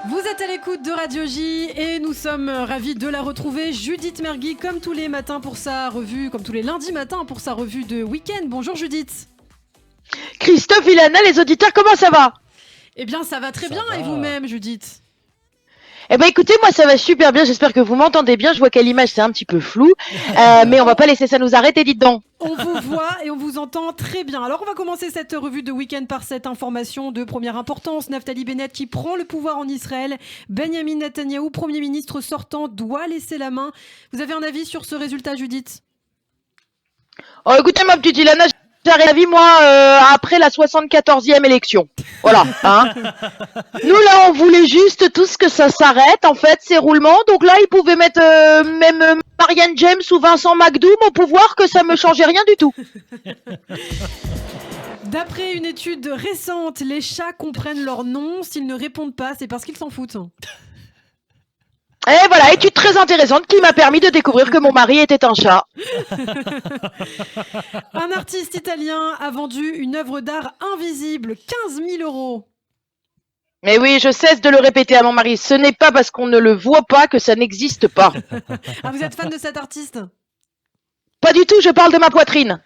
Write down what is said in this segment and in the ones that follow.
Vous êtes à l'écoute de Radio J et nous sommes ravis de la retrouver, Judith Mergui, comme tous les matins pour sa revue, comme tous les lundis matins pour sa revue de week-end. Bonjour Judith. Christophe, Ilana, les auditeurs, comment ça va? Eh bien ça va très bien et vous-même Judith? Eh ben écoutez, moi ça va super bien, j'espère que vous m'entendez bien, je vois qu'à l'image c'est un petit peu flou, mais on va pas laisser ça nous arrêter, dites donc. On vous voit et on vous entend très bien. Alors on va commencer cette revue de week-end par cette information de première importance. Naftali Bennett qui prend le pouvoir en Israël. Benjamin Netanyahou, Premier ministre sortant, doit laisser la main. Vous avez un avis sur ce résultat, Judith? Oh écoutez ma petite Ilana, j'ai avis moi après la 74e élection. Voilà, hein. Nous là on voulait juste tous que ça s'arrête en fait ces roulements, donc là ils pouvaient mettre même Marianne James ou Vincent McDoom au pouvoir que ça me changeait rien du tout. D'après une étude récente, les chats comprennent leur nom. S'ils ne répondent pas, c'est parce qu'ils s'en foutent. Et voilà, étude très intéressante qui m'a permis de découvrir que mon mari était un chat. Un artiste italien a vendu une œuvre d'art invisible, 15 000 €. Mais oui, je cesse de le répéter à mon mari, ce n'est pas parce qu'on ne le voit pas que ça n'existe pas. Ah, vous êtes fan de cet artiste? Pas du tout, je parle de ma poitrine.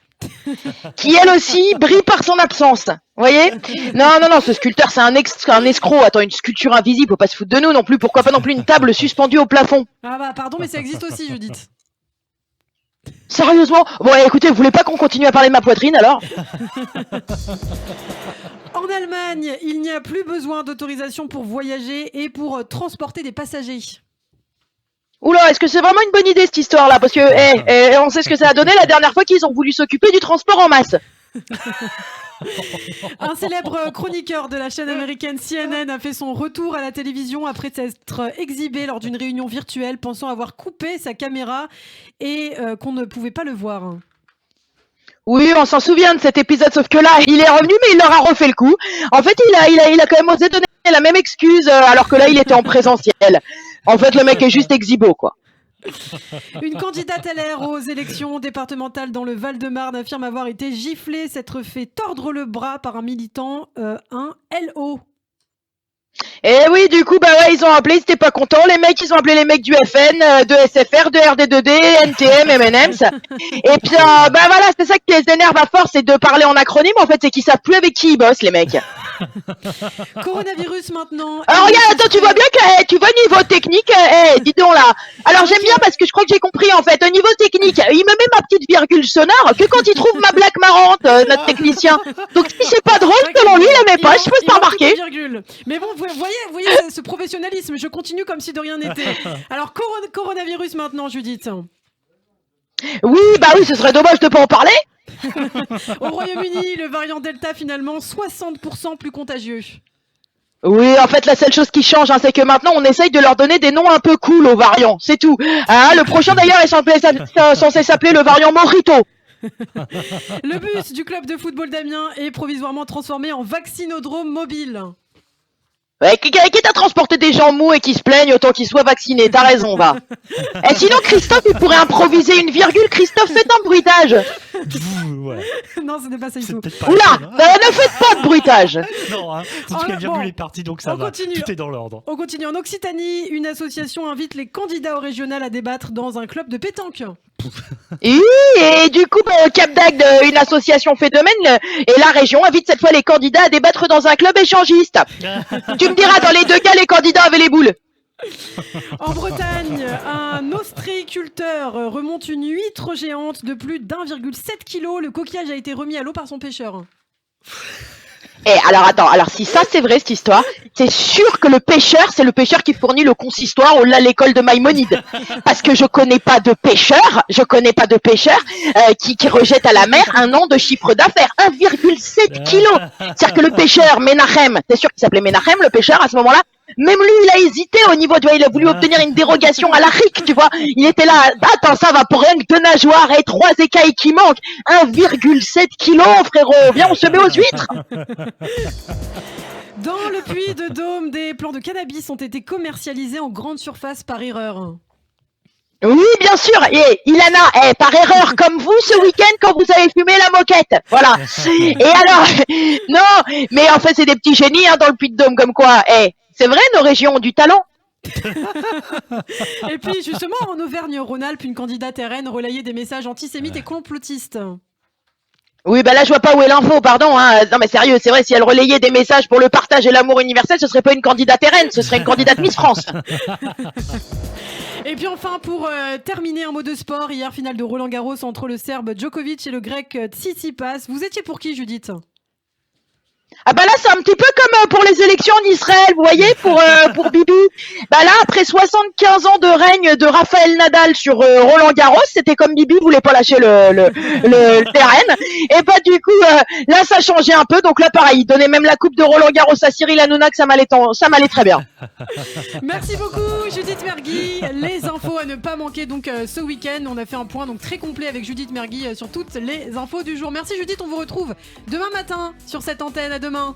Qui elle aussi brille par son absence. Vous voyez? Non, ce sculpteur c'est un escroc. Attends, une sculpture invisible, faut pas se foutre de nous non plus. Pourquoi pas non plus une table suspendue au plafond? Ah bah pardon, mais ça existe aussi, Judith. Sérieusement? Bon, écoutez, vous voulez pas qu'on continue à parler de ma poitrine alors? En Allemagne, il n'y a plus besoin d'autorisation pour voyager et pour transporter des passagers. Oula, est-ce que c'est vraiment une bonne idée cette histoire-là? Parce que, on sait ce que ça a donné la dernière fois qu'ils ont voulu s'occuper du transport en masse. Un célèbre chroniqueur de la chaîne américaine CNN a fait son retour à la télévision après s'être exhibé lors d'une réunion virtuelle, pensant avoir coupé sa caméra et qu'on ne pouvait pas le voir. Oui, on s'en souvient de cet épisode, sauf que là, il est revenu, mais il leur a refait le coup. En fait, il a quand même osé donner la même excuse, alors que là, il était en présentiel. En fait, le mec est juste exhibo, quoi. Une candidate LR aux élections départementales dans le Val-de-Marne affirme avoir été giflée, s'être fait tordre le bras par un militant, un LO. Et oui, du coup, bah ouais, ils ont appelé, ils étaient pas contents. Les mecs, ils ont appelé les mecs du FN, de SFR, de RD2D, NTM, M&M's. Et puis, bah voilà, c'est ça qui les énerve à force, c'est de parler en acronyme. En fait, c'est qu'ils savent plus avec qui ils bossent, les mecs. Coronavirus maintenant. Alors regarde, attends, tu vois bien que tu vois niveau technique, dis donc là. Alors j'aime bien parce que je crois que j'ai compris en fait. Au niveau technique, il me met ma petite virgule sonore que quand il trouve ma blague marrante, notre technicien. Donc si c'est pas drôle, selon lui, il la met pas. Je peux pas remarquer. Mais bon, vous voyez ce professionnalisme. Je continue comme si de rien n'était. Alors coronavirus maintenant, Judith. Oui, bah oui, ce serait dommage de pas en parler. Au Royaume-Uni, le variant Delta finalement 60% plus contagieux. Oui, en fait, la seule chose qui change, c'est que maintenant, on essaye de leur donner des noms un peu cool aux variants, c'est tout. Le prochain, d'ailleurs, est censé s'appeler le variant Mojito. Le bus du club de football d'Amiens est provisoirement transformé en vaccinodrome mobile. Ouais, quitte à transporter des gens mous et qui se plaignent, autant qu'ils soient vaccinés, t'as raison, va. Et sinon, Christophe, il pourrait improviser une virgule. Christophe, faites un bruitage. Ouais. Non, ce n'est pas ça du tout. Oula, ne faites pas de bruitage. Non, hein. En tout cas, virgule est parti, donc ça va. Continue. Tout est dans l'ordre. On continue. En Occitanie, une association invite les candidats au régional à débattre dans un club de pétanque. Et du coup, au Cap d'Agde, une association fait de même, et la région invite cette fois les candidats à débattre dans un club échangiste. Tu me diras, dans les deux cas, les candidats avaient les boules. En Bretagne, un ostréiculteur remonte une huître géante de plus d'1,7 kg. Le coquillage a été remis à l'eau par son pêcheur. Et alors attends, si ça c'est vrai cette histoire, c'est sûr que le pêcheur, c'est le pêcheur qui fournit le consistoire au l'école de Maïmonide. Parce que je connais pas de pêcheur qui rejette à la mer un an de chiffre d'affaires, 1,7 kg. C'est-à-dire que le pêcheur Menachem, c'est sûr qu'il s'appelait Menachem, le pêcheur à ce moment-là, même lui il a hésité au niveau, tu vois, il a voulu obtenir une dérogation à l'Afrique, tu vois. Il était là, attends, ça va pour rien que deux nageoires et 3 écailles qui manquent, 1,7 kg, frérot, viens on se met aux huîtres. Dans le Puy-de-Dôme, des plants de cannabis ont été commercialisés en grande surface par erreur. Oui, bien sûr. Et Ilana, par erreur, comme vous ce week-end quand vous avez fumé la moquette. Voilà. Et alors, non, mais en fait, c'est des petits génies dans le Puy-de-Dôme, comme quoi. C'est vrai, nos régions ont du talent. Et puis justement, en Auvergne-Rhône-Alpes, une candidate RN relayait des messages antisémites et complotistes. Oui, bah là, je vois pas où est l'info, pardon. Hein. Non, mais sérieux, c'est vrai, si elle relayait des messages pour le partage et l'amour universel, ce serait pas une candidate RN, ce serait une candidate Miss France. Et puis enfin, pour terminer, un mot de sport. Hier, finale de Roland-Garros entre le Serbe Djokovic et le Grec Tsitsipas. Vous étiez pour qui, Judith ? Ah bah là, c'est un petit peu comme pour les élections en Israël, vous voyez, pour Bibi. Bah là, après 75 ans de règne de Raphaël Nadal sur Roland Garros, c'était comme Bibi voulait pas lâcher le terrain. Et bah du coup, là, ça changeait un peu. Donc là, pareil, il donnait même la coupe de Roland Garros à Cyril Hanouna, que ça m'allait très bien. Merci beaucoup, Judith Mergui. Les infos à ne pas manquer donc ce week-end. On a fait un point donc très complet avec Judith Mergui sur toutes les infos du jour. Merci Judith, on vous retrouve demain matin sur cette antenne. À demain.